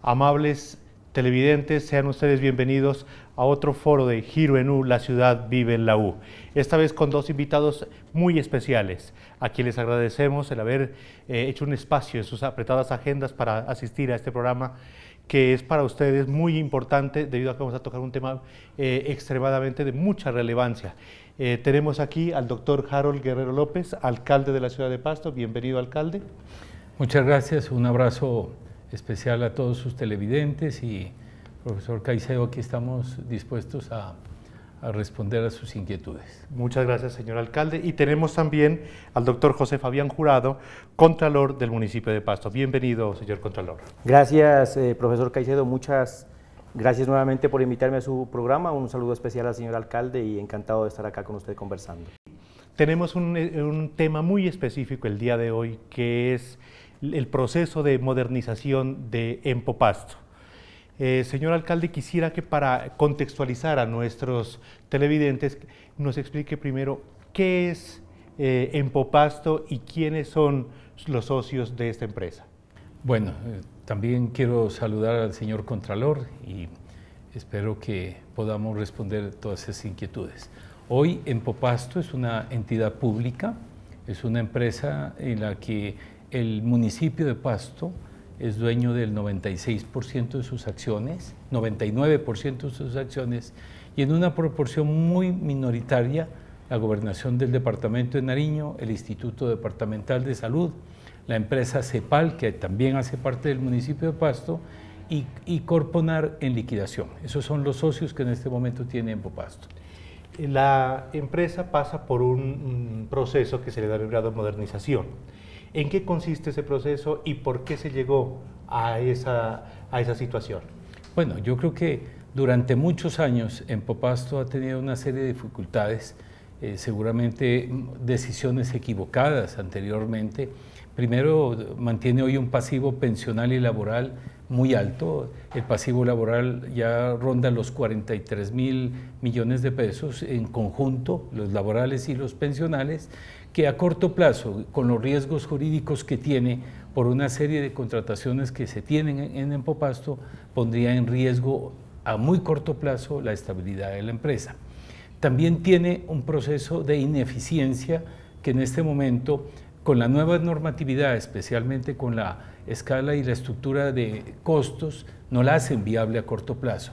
Amables televidentes, sean ustedes bienvenidos a otro foro de Giro en U, la ciudad vive en la U. Esta vez con dos invitados muy especiales, a quienes les agradecemos el haber hecho un espacio en sus apretadas agendas para asistir a este programa, que es para ustedes muy importante debido a que vamos a tocar un tema extremadamente de mucha relevancia. Tenemos aquí al doctor Harold Guerrero López, alcalde de la ciudad de Pasto. Bienvenido, alcalde. Muchas gracias, un abrazo especial a todos sus televidentes y profesor Caicedo, aquí estamos dispuestos a responder a sus inquietudes. Muchas gracias, señor alcalde. Y tenemos también al doctor José Fabián Jurado, contralor del municipio de Pasto. Bienvenido, señor contralor. Gracias, profesor Caicedo. Muchas gracias nuevamente por invitarme a su programa. Un saludo especial al señor alcalde y encantado de estar acá con usted conversando. Tenemos un tema muy específico el día de hoy, que es el proceso de modernización de Empopasto. Señor alcalde, quisiera que para contextualizar a nuestros televidentes nos explique primero qué es Empopasto y quiénes son los socios de esta empresa. Bueno, también quiero saludar al señor contralor y espero que podamos responder todas esas inquietudes. Hoy Empopasto es una entidad pública, es una empresa en la que el municipio de Pasto es dueño del 96% de sus acciones, 99% de sus acciones, y en una proporción muy minoritaria la gobernación del departamento de Nariño, el Instituto Departamental de Salud, la empresa CEPAL, que también hace parte del municipio de Pasto, y Corponar en liquidación. Esos son los socios que en este momento tiene Empopasto. La empresa pasa por un proceso que se le da el grado de modernización. ¿En qué consiste ese proceso y por qué se llegó a esa situación? Bueno, yo creo que durante muchos años Empopasto ha tenido una serie de dificultades, seguramente decisiones equivocadas anteriormente. Primero, mantiene hoy un pasivo pensional y laboral muy alto. El pasivo laboral ya ronda los 43.000 millones de pesos en conjunto, los laborales y los pensionales, que a corto plazo, con los riesgos jurídicos que tiene por una serie de contrataciones que se tienen en Empopasto, pondría en riesgo a muy corto plazo la estabilidad de la empresa. También tiene un proceso de ineficiencia que en este momento, con la nueva normatividad, especialmente con la escala y la estructura de costos, no la hacen viable a corto plazo.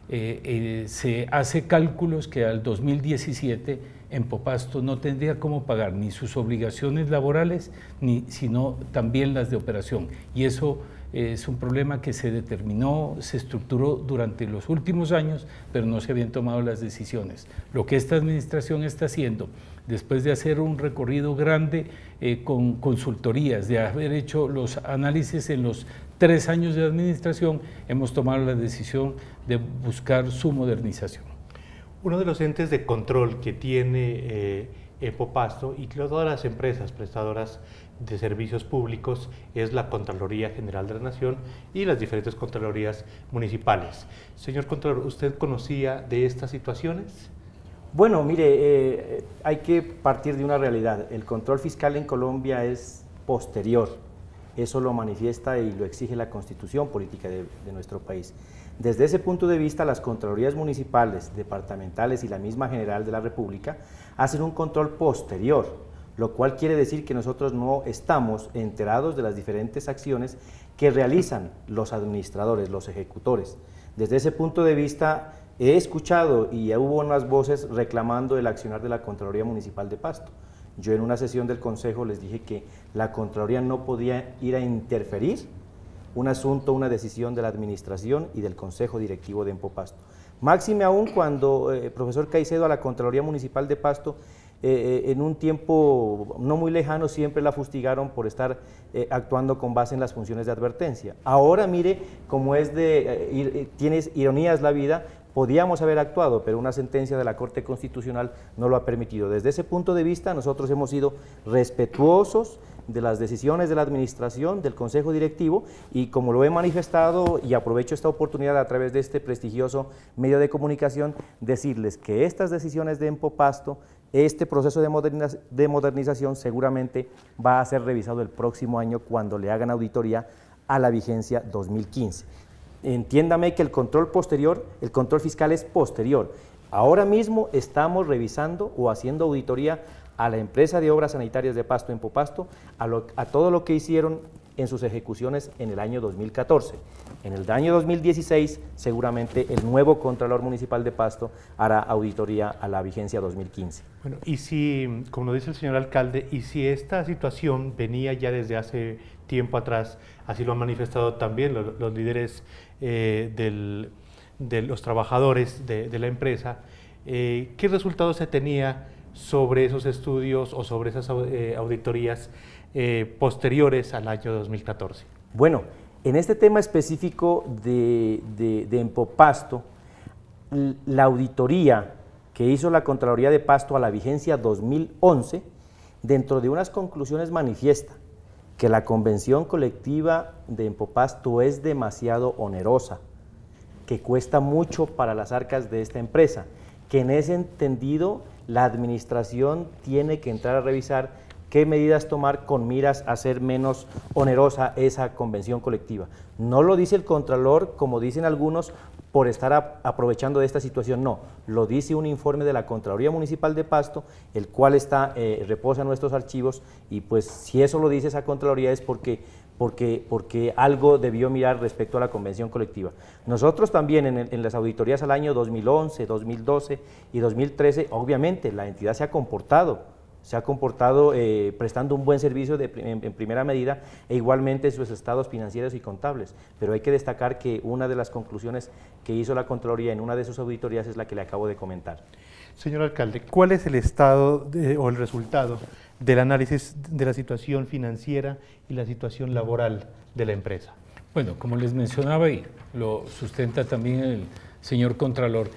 Se hace cálculos que al 2017 Empopasto no tendría cómo pagar ni sus obligaciones laborales, sino también las de operación. Y eso es un problema que se determinó, se estructuró durante los últimos años, pero no se habían tomado las decisiones. Lo que esta administración está haciendo, después de hacer un recorrido grande con consultorías, de haber hecho los análisis en los 3 años de administración, hemos tomado la decisión de buscar su modernización. Uno de los entes de control que tiene Empopasto y todas las empresas prestadoras de servicios públicos es la Contraloría General de la Nación y las diferentes contralorías municipales. Señor Contralor, ¿usted conocía de estas situaciones? Bueno, mire, hay que partir de una realidad. El control fiscal en Colombia es posterior. Eso lo manifiesta y lo exige la Constitución política de nuestro país. Desde ese punto de vista, las Contralorías municipales, departamentales y la misma General de la República hacen un control posterior, lo cual quiere decir que nosotros no estamos enterados de las diferentes acciones que realizan los administradores, los ejecutores. Desde ese punto de vista, he escuchado y ya hubo unas voces reclamando el accionar de la Contraloría Municipal de Pasto. Yo en una sesión del Consejo les dije que la Contraloría no podía ir a interferir un asunto, una decisión de la administración y del Consejo Directivo de Empopasto. Máxime aún cuando, profesor Caicedo, a la Contraloría Municipal de Pasto, en un tiempo no muy lejano siempre la fustigaron por estar actuando con base en las funciones de advertencia. Ahora mire cómo es tienes ironías la vida, podíamos haber actuado, pero una sentencia de la Corte Constitucional no lo ha permitido. Desde ese punto de vista nosotros hemos sido respetuosos de las decisiones de la administración, del Consejo Directivo, y como lo he manifestado y aprovecho esta oportunidad a través de este prestigioso medio de comunicación, decirles que estas decisiones de Empopasto, este proceso de modernización seguramente va a ser revisado el próximo año cuando le hagan auditoría a la vigencia 2015. entiéndame que el control fiscal es posterior. Ahora mismo estamos revisando o haciendo auditoría a la empresa de obras sanitarias de Pasto, Empopasto, a todo lo que hicieron en sus ejecuciones en el año 2014. En el año 2016, seguramente el nuevo Contralor Municipal de Pasto hará auditoría a la vigencia 2015. Bueno, y si, como lo dice el señor alcalde, y si esta situación venía ya desde hace tiempo atrás, así lo han manifestado también los líderes de los trabajadores de la empresa, ¿qué resultados se tenía sobre esos estudios o sobre esas auditorías posteriores al año 2014? Bueno, en este tema específico de Empopasto, la auditoría que hizo la Contraloría de Pasto a la vigencia 2011, dentro de unas conclusiones manifiesta que la convención colectiva de Empopasto es demasiado onerosa, que cuesta mucho para las arcas de esta empresa, que en ese entendido la administración tiene que entrar a revisar qué medidas tomar con miras a hacer menos onerosa esa convención colectiva. No lo dice el Contralor, como dicen algunos, por estar aprovechando de esta situación, no. Lo dice un informe de la Contraloría Municipal de Pasto, el cual reposa en nuestros archivos, y pues si eso lo dice esa Contraloría es porque algo debió mirar respecto a la convención colectiva. Nosotros también en las auditorías al año 2011, 2012 y 2013, obviamente la entidad se ha comportado prestando un buen servicio en primera medida, e igualmente sus estados financieros y contables, pero hay que destacar que una de las conclusiones que hizo la Contraloría en una de sus auditorías es la que le acabo de comentar. Señor alcalde, ¿cuál es el estado o el resultado del análisis de la situación financiera y la situación laboral de la empresa? Bueno, como les mencionaba y lo sustenta también el señor Contralor,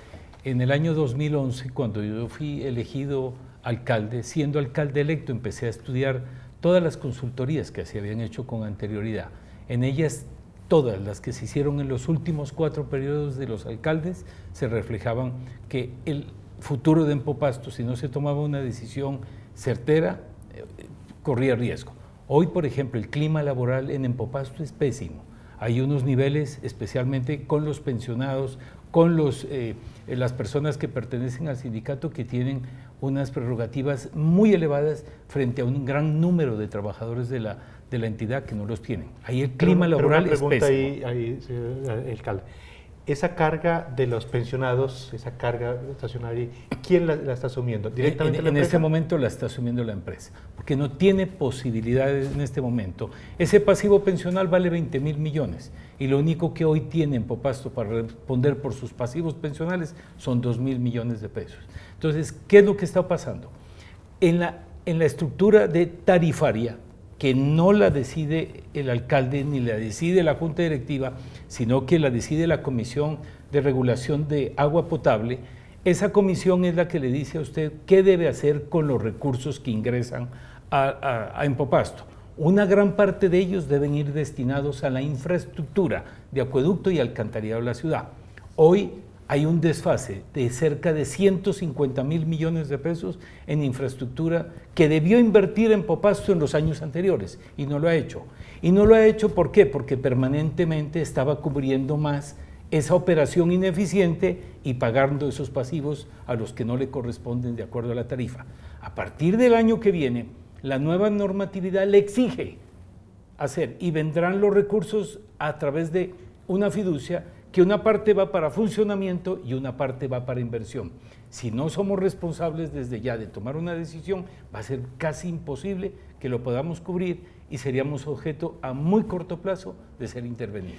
en el año 2011, cuando yo fui elegido alcalde, siendo alcalde electo, empecé a estudiar todas las consultorías que se habían hecho con anterioridad. En ellas, todas las que se hicieron en los últimos 4 periodos de los alcaldes, se reflejaban que el futuro de Empopasto, si no se tomaba una decisión certera, corría riesgo. Hoy, por ejemplo, el clima laboral en Empopasto es pésimo. Hay unos niveles, especialmente con los pensionados, con las personas que pertenecen al sindicato, que tienen unas prerrogativas muy elevadas frente a un gran número de trabajadores de la entidad que no los tienen. Ahí el clima laboral es pésimo. Ahí, señor alcalde. Esa carga de los pensionados, esa carga estacionaria, ¿quién la está asumiendo? ¿Directamente la empresa? En este momento la está asumiendo la empresa, porque no tiene posibilidades en este momento. Ese pasivo pensional vale 20.000 millones y lo único que hoy tiene Empopasto para responder por sus pasivos pensionales son 2.000 millones de pesos. Entonces, ¿qué es lo que está pasando? En la estructura tarifaria, que no la decide el alcalde ni la decide la Junta Directiva, sino que la decide la Comisión de Regulación de Agua Potable, esa comisión es la que le dice a usted qué debe hacer con los recursos que ingresan a Empopasto. Una gran parte de ellos deben ir destinados a la infraestructura de acueducto y alcantarillado de la ciudad. Hoy hay un desfase de cerca de 150.000 millones de pesos en infraestructura que debió invertir Empopasto en los años anteriores y no lo ha hecho. Y no lo ha hecho, ¿por qué? Porque permanentemente estaba cubriendo más esa operación ineficiente y pagando esos pasivos a los que no le corresponden de acuerdo a la tarifa. A partir del año que viene, la nueva normatividad le exige hacer, y vendrán los recursos a través de una fiducia, que una parte va para funcionamiento y una parte va para inversión. Si no somos responsables desde ya de tomar una decisión, va a ser casi imposible que lo podamos cubrir y seríamos objeto a muy corto plazo de ser intervenidos.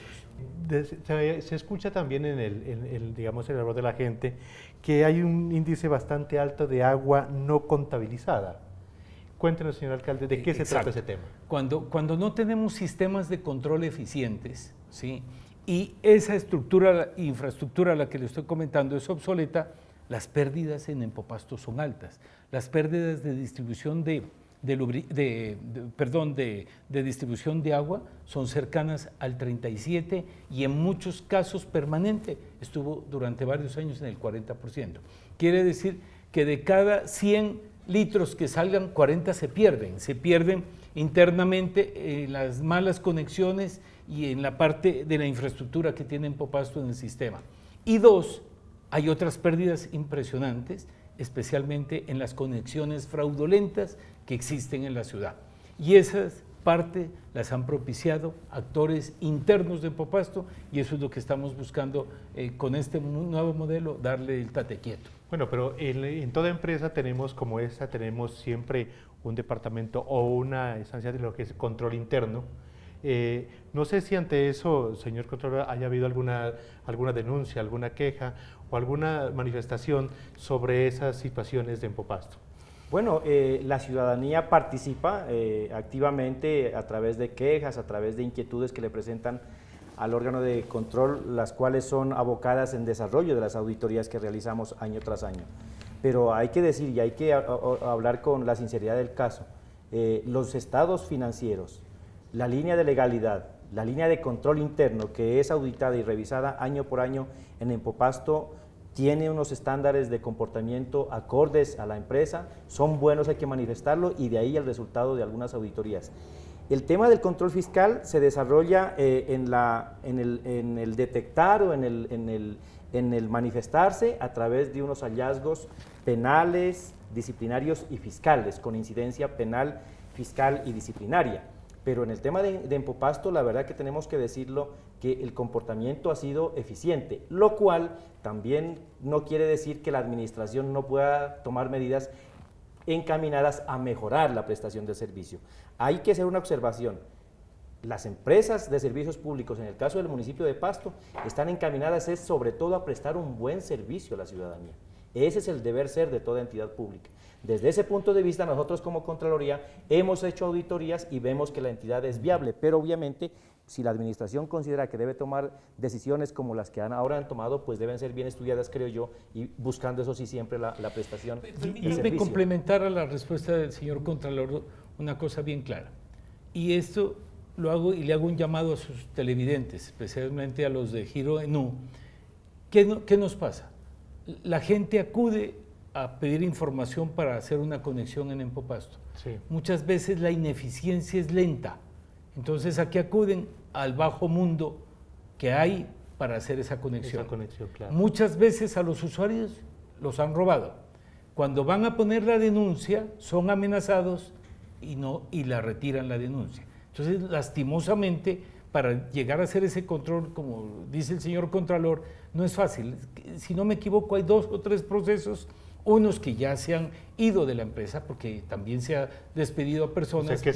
Se escucha también en el error de la gente que hay un índice bastante alto de agua no contabilizada. Cuéntenos, señor alcalde, ¿de qué se trata ese tema? Cuando no tenemos sistemas de control eficientes, ¿sí?, y esa infraestructura a la que le estoy comentando es obsoleta, las pérdidas en Empopasto son altas. Las pérdidas de distribución de distribución de agua son cercanas al 37% y en muchos casos permanente, estuvo durante varios años en el 40%. Quiere decir que de cada 100 litros que salgan, 40 se pierden internamente las malas conexiones y en la parte de la infraestructura que tiene Empopasto en el sistema. Y dos, hay otras pérdidas impresionantes, especialmente en las conexiones fraudulentas que existen en la ciudad. Y esas parte las han propiciado actores internos de Empopasto, y eso es lo que estamos buscando con este nuevo modelo, darle el tate quieto. Bueno, pero en toda empresa tenemos como esta, tenemos siempre un departamento o una instancia de lo que es control interno. No sé si ante eso, señor Contralor, haya habido alguna denuncia, alguna queja o alguna manifestación sobre esas situaciones de Empopasto. Bueno, la ciudadanía participa activamente a través de quejas, a través de inquietudes que le presentan al órgano de control, las cuales son abocadas en desarrollo de las auditorías que realizamos año tras año. Pero hay que decir y hay que hablar con la sinceridad del caso, los estados financieros, la línea de legalidad, la línea de control interno que es auditada y revisada año por año en Empopasto, tiene unos estándares de comportamiento acordes a la empresa, son buenos, hay que manifestarlo, y de ahí el resultado de algunas auditorías. El tema del control fiscal se desarrolla en el detectar o en el manifestarse a través de unos hallazgos penales, disciplinarios y fiscales, con incidencia penal, fiscal y disciplinaria. Pero en el tema de Empopasto, la verdad que tenemos que decirlo, que el comportamiento ha sido eficiente, lo cual también no quiere decir que la administración no pueda tomar medidas encaminadas a mejorar la prestación del servicio. Hay que hacer una observación. Las empresas de servicios públicos, en el caso del municipio de Pasto, están encaminadas sobre todo a prestar un buen servicio a la ciudadanía. Ese es el deber ser de toda entidad pública. Desde ese punto de vista, nosotros como Contraloría hemos hecho auditorías y vemos que la entidad es viable, pero obviamente si la administración considera que debe tomar decisiones como las que ahora han tomado, pues deben ser bien estudiadas, creo yo, y buscando eso sí siempre la prestación del servicio. Permítame complementar a la respuesta del señor Contralor una cosa bien clara, y esto lo hago y le hago un llamado a sus televidentes, especialmente a los de Giro Enú. ¿Qué nos pasa? La gente acude a pedir información para hacer una conexión en Empopasto. Sí. Muchas veces la ineficiencia es lenta, entonces aquí acuden al bajo mundo que hay para hacer esa conexión. Claro. Muchas veces a los usuarios los han robado. Cuando van a poner la denuncia, son amenazados y la retiran la denuncia. Entonces, lastimosamente, para llegar a hacer ese control, como dice el señor Contralor, no es fácil. Si no me equivoco, hay 2 o 3 procesos, unos que ya se han ido de la empresa, porque también se ha despedido a personas, o sea,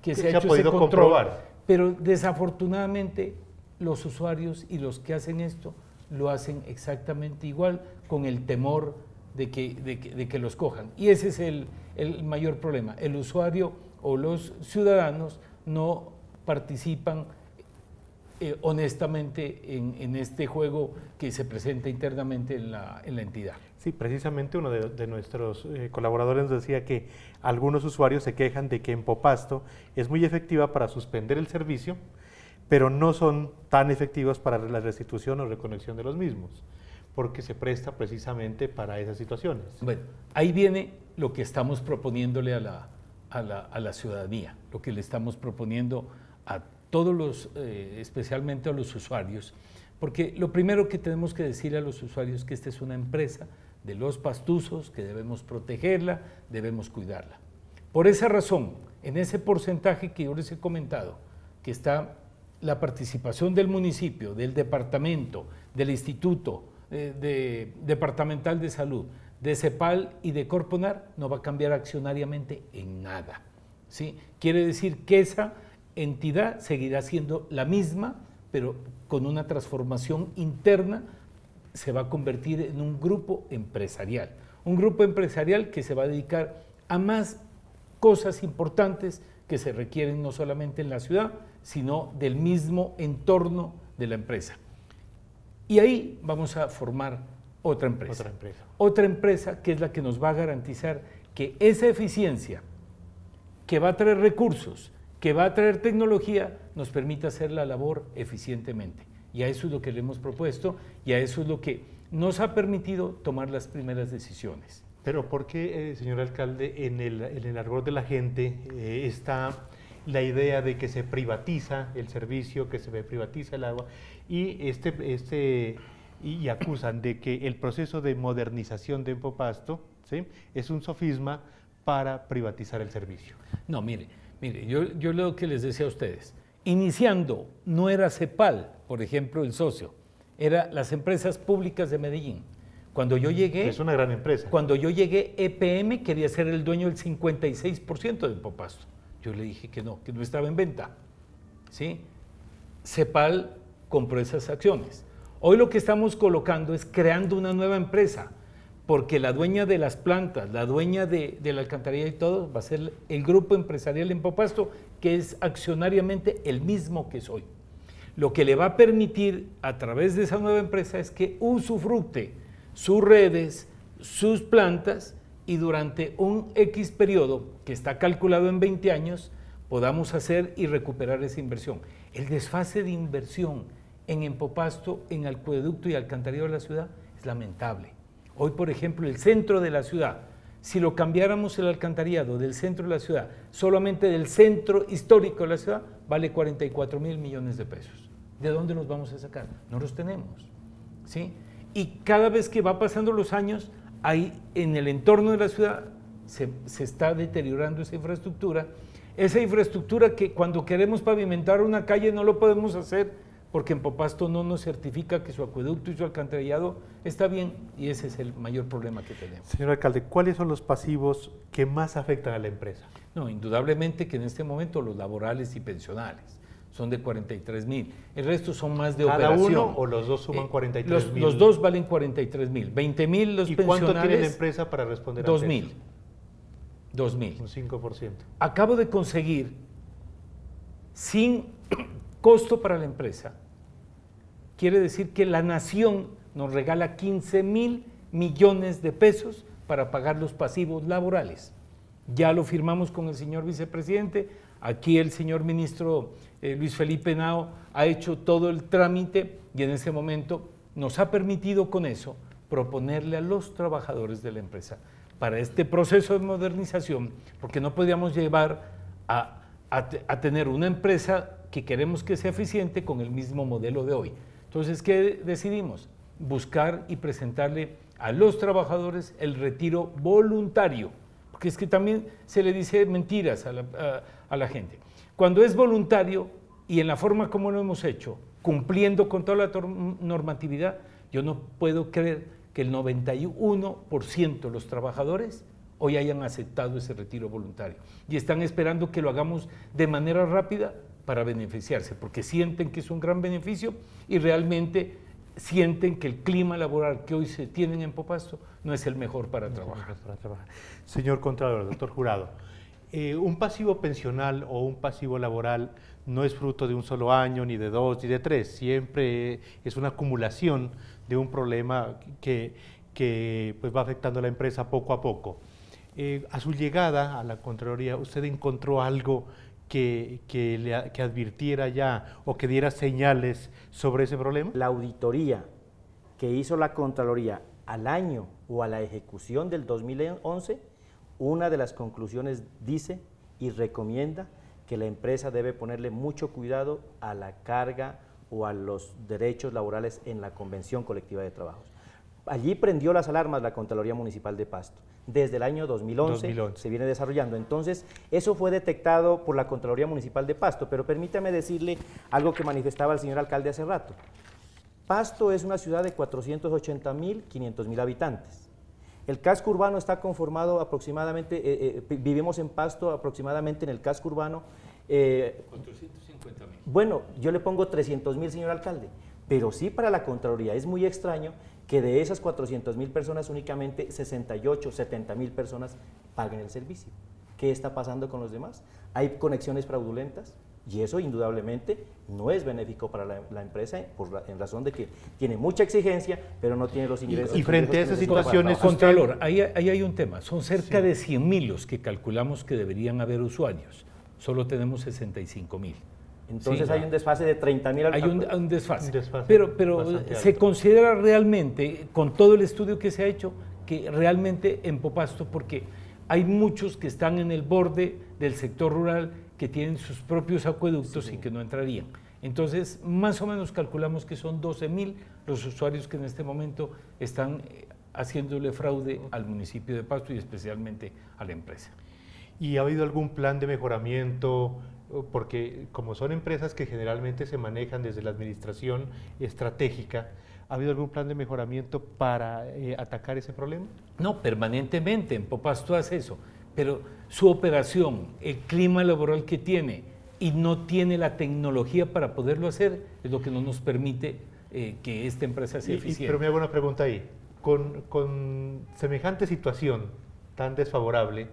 que se ha podido comprobar. Pero desafortunadamente los usuarios y los que hacen esto lo hacen exactamente igual, con el temor de que los cojan. Y ese es el mayor problema. El usuario o los ciudadanos no participan honestamente en este juego que se presenta internamente en la entidad. Sí, precisamente uno de nuestros colaboradores nos decía que algunos usuarios se quejan de que Empopasto es muy efectiva para suspender el servicio, pero no son tan efectivos para la restitución o reconexión de los mismos, porque se presta precisamente para esas situaciones. Bueno, ahí viene lo que estamos proponiéndole a la ciudadanía, lo que le estamos proponiendo a todos los, especialmente a los usuarios, porque lo primero que tenemos que decirle a los usuarios es que esta es una empresa de los pastuzos, que debemos protegerla, debemos cuidarla. Por esa razón, en ese porcentaje que yo les he comentado, que está la participación del municipio, del departamento, del instituto departamental de salud, de CEPAL y de Corponar, no va a cambiar accionariamente en nada, ¿sí? Quiere decir que esa entidad seguirá siendo la misma, pero con una transformación interna. Se va a convertir en un grupo empresarial que se va a dedicar a más cosas importantes que se requieren no solamente en la ciudad, sino del mismo entorno de la empresa. Y ahí vamos a formar otra empresa. Otra empresa que es la que nos va a garantizar que esa eficiencia, que va a traer recursos, que va a traer tecnología, nos permita hacer la labor eficientemente. Y a eso es lo que le hemos propuesto y a eso es lo que nos ha permitido tomar las primeras decisiones. Pero ¿por qué, señor alcalde, en el argot de la gente está la idea de que se privatiza el servicio, que se privatiza el agua, y y acusan de que el proceso de modernización de Empopasto, ¿sí?, es un sofisma para privatizar el servicio. No, mire, yo lo que les decía a ustedes, iniciando no era CEPAL, por ejemplo, el socio, era las empresas públicas de Medellín. Cuando yo llegué... Es una gran empresa. Cuando yo llegué, EPM quería ser el dueño del 56% de Empopasto. Yo le dije que no estaba en venta, ¿sí? CEPAL compró esas acciones. Hoy lo que estamos colocando es creando una nueva empresa, porque la dueña de las plantas, la dueña de la alcantarilla y todo, va a ser el grupo empresarial Empopasto, que es accionariamente el mismo que soy. Lo que le va a permitir a través de esa nueva empresa es que usufructe sus redes, sus plantas, y durante un X periodo, que está calculado en 20 años, podamos hacer y recuperar esa inversión. El desfase de inversión en Empopasto, en acueducto y alcantarillado de la ciudad, es lamentable. Hoy, por ejemplo, el centro de la ciudad, si lo cambiáramos el alcantarillado del centro de la ciudad, solamente del centro histórico de la ciudad, vale 44.000 millones de pesos. ¿De dónde los vamos a sacar? No los tenemos, ¿sí? Y cada vez que va pasando los años, ahí en el entorno de la ciudad se está deteriorando esa infraestructura que cuando queremos pavimentar una calle no lo podemos hacer porque Empopasto no nos certifica que su acueducto y su alcantarillado está bien, y ese es el mayor problema que tenemos. Señor alcalde, ¿cuáles son los pasivos que más afectan a la empresa? No, indudablemente que en este momento los laborales y pensionales son de 43.000, el resto son más de operación. ¿Cada uno o los dos suman 43.000? Los dos valen 43.000, 20.000 los pensionales. ¿Y cuánto tiene la empresa para responder a 2.000. 2.000. Un 5%. Acabo de conseguir, sin costo para la empresa, quiere decir que la nación nos regala 15.000 millones de pesos para pagar los pasivos laborales. Ya lo firmamos con el señor vicepresidente, aquí el señor ministro Luis Felipe Henao ha hecho todo el trámite y en ese momento nos ha permitido con eso proponerle a los trabajadores de la empresa para este proceso de modernización, porque no podíamos llevar a tener una empresa que queremos que sea eficiente con el mismo modelo de hoy. Entonces, ¿qué decidimos? Buscar y presentarle a los trabajadores el retiro voluntario, porque es que también se le dice mentiras a la gente. Cuando es voluntario y en la forma como lo hemos hecho, cumpliendo con toda la normatividad, yo no puedo creer que el 91% de los trabajadores hoy hayan aceptado ese retiro voluntario y están esperando que lo hagamos de manera rápida para beneficiarse, porque sienten que es un gran beneficio y realmente sienten que el clima laboral que hoy se tiene en Empopasto no es el mejor para trabajar. Señor Contralor, doctor Jurado, un pasivo pensional o un pasivo laboral no es fruto de un solo año, ni de dos, ni de tres, siempre es una acumulación de un problema que pues va afectando a la empresa poco a poco. A su llegada a la Contraloría, ¿usted encontró algo que advirtiera ya o que diera señales sobre ese problema? La auditoría que hizo la Contraloría al año o a la ejecución del 2011, una de las conclusiones dice y recomienda que la empresa debe ponerle mucho cuidado a la carga o a los derechos laborales en la Convención Colectiva de Trabajos. Allí prendió las alarmas la Contraloría Municipal de Pasto. Desde el año 2011 se viene desarrollando. Entonces, eso fue detectado por la Contraloría Municipal de Pasto, pero permítame decirle algo que manifestaba el señor alcalde hace rato. Pasto es una ciudad de 480.000, 500.000 habitantes. El casco urbano está conformado aproximadamente, vivimos en Pasto aproximadamente en el casco urbano. 450.000. Bueno, yo le pongo 300.000, señor alcalde, pero sí para la Contraloría es muy extraño que de esas 400.000 personas únicamente 68, 70.000 personas paguen el servicio. ¿Qué está pasando con los demás? Hay conexiones fraudulentas y eso indudablemente no es benéfico para la empresa en razón de que tiene mucha exigencia, pero no tiene los ingresos. Y frente a esas situaciones, Contralor, ahí hay un tema, son cerca de 100.000 los que calculamos que deberían haber usuarios, solo tenemos 65.000. Entonces hay un desfase de 30.000. Hay un desfase. Pero se considera realmente, con todo el estudio que se ha hecho, que realmente Empopasto, porque hay muchos que están en el borde del sector rural que tienen sus propios acueductos Sí. y que no entrarían. Entonces, más o menos calculamos que son 12.000 los usuarios que en este momento están haciéndole fraude al municipio de Pasto y especialmente a la empresa. ¿Y ha habido algún plan de mejoramiento? Porque como son empresas que generalmente se manejan desde la administración estratégica, ¿ha habido algún plan de mejoramiento para atacar ese problema? No, permanentemente, en Popasto hace eso, pero su operación, el clima laboral que tiene y no tiene la tecnología para poderlo hacer, es lo que no nos permite que esta empresa sea eficiente. Pero me hago una pregunta ahí. Con semejante situación tan desfavorable,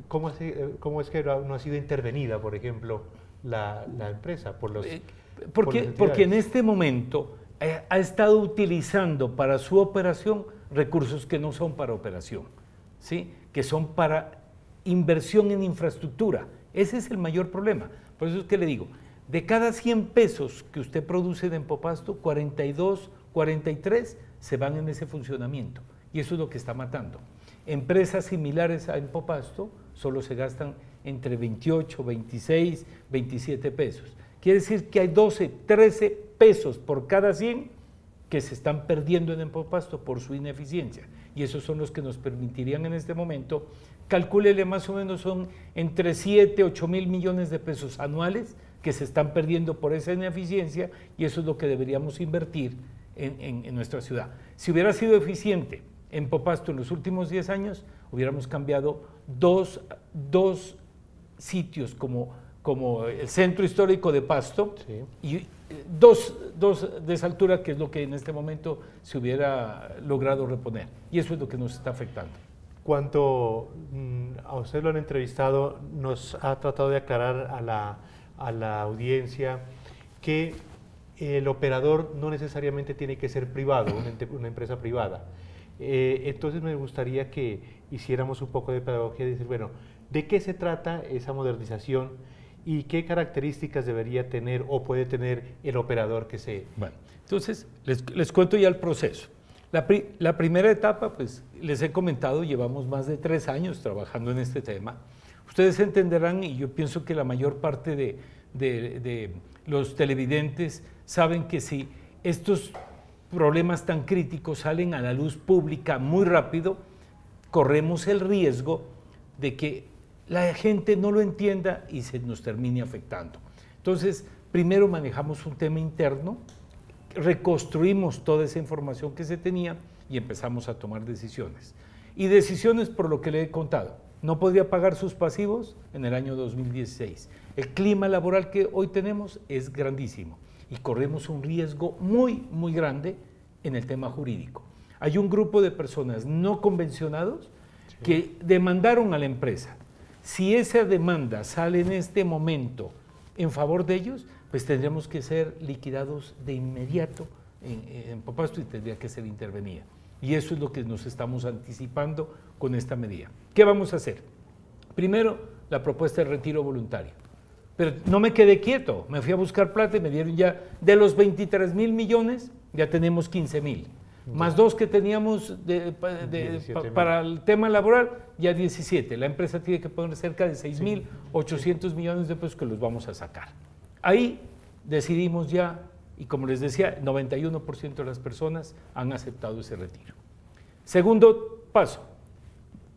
¿cómo es que no ha sido intervenida, por ejemplo, la empresa por las porque en este momento ha estado utilizando para su operación recursos que no son para operación, ¿sí? Que son para inversión en infraestructura. Ese es el mayor problema. Por eso es que le digo, de cada 100 pesos que usted produce de Empopasto, 42, 43 se van en ese funcionamiento. Y eso es lo que está matando. Empresas similares a Empopasto solo se gastan entre 28, 26, 27 pesos. Quiere decir que hay 12, 13 pesos por cada 100 que se están perdiendo en Empopasto por su ineficiencia. Y esos son los que nos permitirían en este momento, calcúlele más o menos son entre 7, 8 mil millones de pesos anuales que se están perdiendo por esa ineficiencia, y eso es lo que deberíamos invertir en nuestra ciudad. Si hubiera sido eficiente Empopasto en los últimos 10 años, hubiéramos cambiado dos sitios como el centro histórico de Pasto, Sí. y dos de esa altura, que es lo que en este momento se hubiera logrado reponer, y eso es lo que nos está afectando. Cuando a usted lo han entrevistado, nos ha tratado de aclarar a la audiencia que el operador no necesariamente tiene que ser privado, una empresa privada. Entonces me gustaría que hiciéramos un poco de pedagogía y decir, bueno, ¿de qué se trata esa modernización y qué características debería tener o puede tener el operador que se... Bueno, entonces les cuento ya el proceso. La primera etapa, pues les he comentado, llevamos más de 3 años trabajando en este tema. Ustedes entenderán, y yo pienso que la mayor parte de los televidentes saben que si estos problemas tan críticos salen a la luz pública muy rápido, corremos el riesgo de que la gente no lo entienda y se nos termine afectando. Entonces, primero manejamos un tema interno, reconstruimos toda esa información que se tenía y empezamos a tomar decisiones. Y decisiones por lo que le he contado. No podría pagar sus pasivos en el año 2016. El clima laboral que hoy tenemos es grandísimo y corremos un riesgo muy, muy grande en el tema jurídico. Hay un grupo de personas no convencionados que demandaron a la empresa. Si esa demanda sale en este momento en favor de ellos, pues tendríamos que ser liquidados de inmediato en Popasto y tendría que ser intervenida. Y eso es lo que nos estamos anticipando con esta medida. ¿Qué vamos a hacer? Primero, la propuesta de retiro voluntario. Pero no me quedé quieto, me fui a buscar plata y me dieron ya, de los 23.000 millones, ya tenemos 15.000. Más 2 que teníamos para el tema laboral, ya 17. La empresa tiene que poner cerca de 6.800 millones de pesos que los vamos a sacar. Ahí decidimos ya, y como les decía, 91% de las personas han aceptado ese retiro. Segundo paso,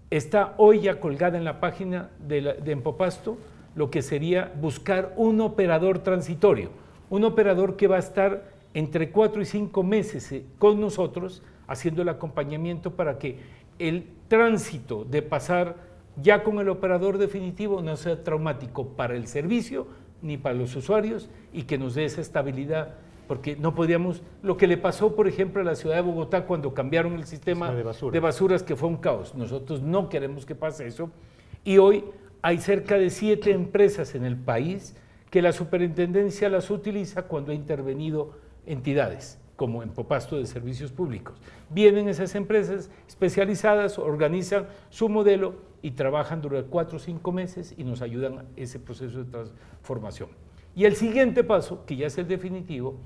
está hoy ya colgada en la página de Empopasto lo que sería buscar un operador transitorio, un operador que va a estar entre 4 y 5 meses con nosotros haciendo el acompañamiento para que el tránsito de pasar ya con el operador definitivo no sea traumático para el servicio ni para los usuarios y que nos dé esa estabilidad, porque no podíamos, lo que le pasó por ejemplo a la ciudad de Bogotá cuando cambiaron el sistema de basuras, que fue un caos. Nosotros no queremos que pase eso, y hoy hay cerca de 7 empresas en el país que la superintendencia las utiliza cuando ha intervenido entidades como Empopasto de Servicios Públicos. Vienen esas empresas especializadas, organizan su modelo y trabajan durante 4 o 5 meses y nos ayudan a ese proceso de transformación. Y el siguiente paso, que ya es el definitivo,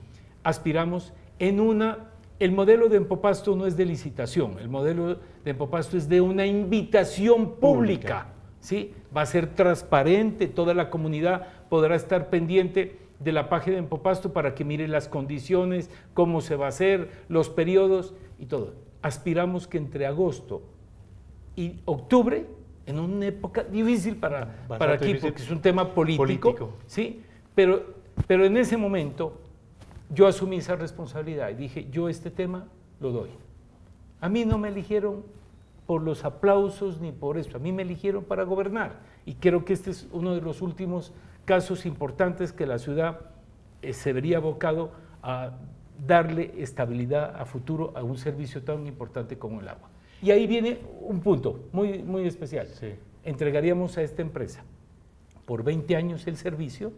aspiramos el modelo de Empopasto no es de licitación, el modelo de Empopasto es de una invitación pública. ¿sí? Va a ser transparente, toda la comunidad podrá estar pendiente de la página de Empopasto para que mire las condiciones, cómo se va a hacer, los periodos y todo. Aspiramos que entre agosto y octubre, en una época difícil para aquí, difícil, porque es un tema político. ¿Sí? Pero en ese momento yo asumí esa responsabilidad y dije, yo este tema lo doy. A mí no me eligieron por los aplausos ni por eso, a mí me eligieron para gobernar y creo que este es uno de los últimos casos importantes que la ciudad se vería abocado a darle estabilidad a futuro a un servicio tan importante como el agua. Y ahí viene un punto muy, muy especial. Sí. Entregaríamos a esta empresa por 20 años el servicio,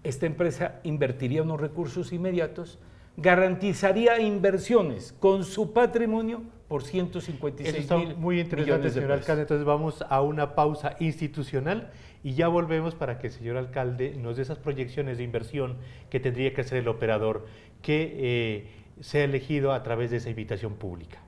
esta empresa invertiría unos recursos inmediatos, garantizaría inversiones con su patrimonio por 156 Eso está muy interesante, señor alcalde. Entonces vamos a una pausa institucional y ya volvemos para que el señor alcalde nos dé esas proyecciones de inversión que tendría que hacer el operador que sea elegido a través de esa invitación pública.